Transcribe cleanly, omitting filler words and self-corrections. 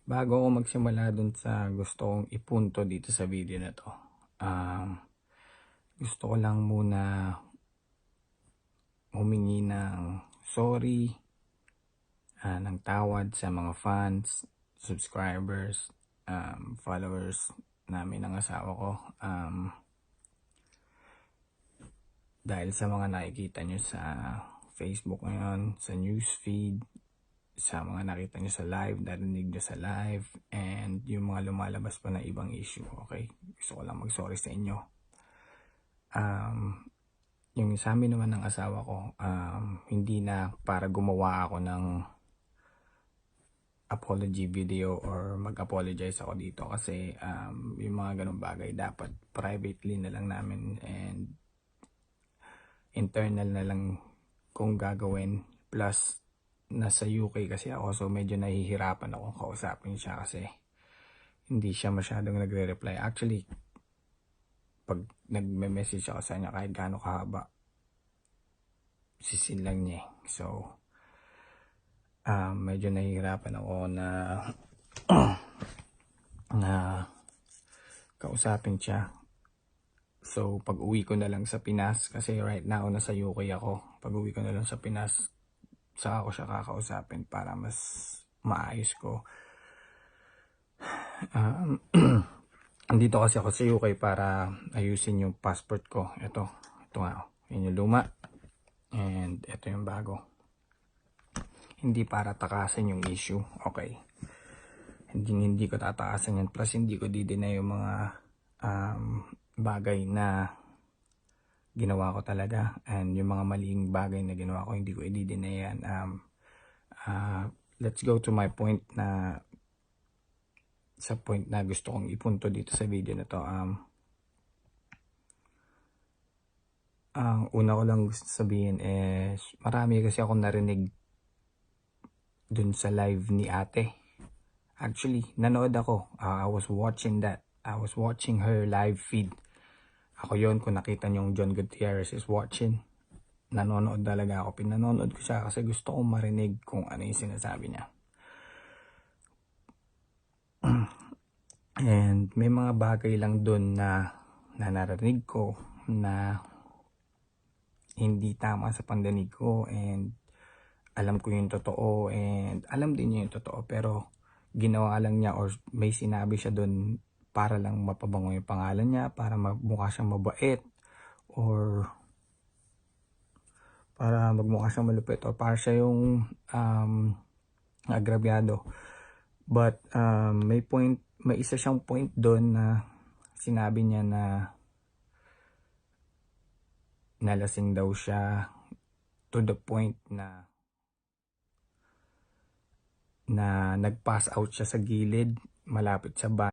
Bago ako magsimula dun sa gusto kong ipunto dito sa video na to, gusto ko lang muna humingi ng sorry, ng tawad sa mga fans, subscribers, followers namin ng asawa ko. Dahil sa mga nakikita nyo sa Facebook ngayon, sa newsfeed, sa mga nakita nyo sa live, narinig nyo sa live, and yung mga lumalabas pa na ibang issue, okay? Gusto ko lang mag-sorry sa inyo. Yung sa amin naman ng asawa ko, hindi na para gumawa ako ng apology video or mag-apologize ako dito kasi yung mga ganung bagay dapat privately na lang namin and internal na lang kung gagawin. Plus nasa UK kasi ako, so medyo nahihirapan ako kausapin siya kasi hindi siya masyadong nagre-reply. Actually, pag nagme-message ako sa kanya kahit gaano kahaba, sisin lang niya. So medyo nahihirapan ako na na kausapin siya. So pag uwi ko na lang sa Pinas, kasi right now nasa UK ako, pag uwi ko na lang sa Pinas, saka ako siya kakausapin para mas maayos ko. Andito kasi ako sa UK para ayusin yung passport ko. Ito nga, yun yung luma, and ito yung bago. Hindi para takasan yung issue, okay? Hindi ko tatakasan yan. Plus hindi ko dideny yung mga bagay na ginawa ko talaga, and yung mga maling bagay na ginawa ko hindi ko i-deny yan. Let's go to my point, na sa point na gusto kong ipunto dito sa video na to. Ang una ko lang gusto sabihin is marami kasi akong narinig dun sa live ni ate. Actually, nanood ako. I was watching that. I was watching her live feed. Ako yon, kung nakita niyo yung John Gutierrez is watching. Nanonood talaga ako. Pinanonood ko siya kasi gusto kong marinig kung ano yung sinasabi niya. And may mga bagay lang dun na narinig ko na hindi tama sa pandinig ko, and alam ko yung totoo, and alam din niya yung totoo, pero ginawa lang niya or may sinabi siya dun para lang mapabango yung pangalan niya, para magmukha siyang mabait, or para magmukha siyang malupit, or para siya yung agrabyado. But may isa siyang point doon na sinabi niya na nalasing daw siya to the point na nag-pass out siya sa gilid malapit sa bahay.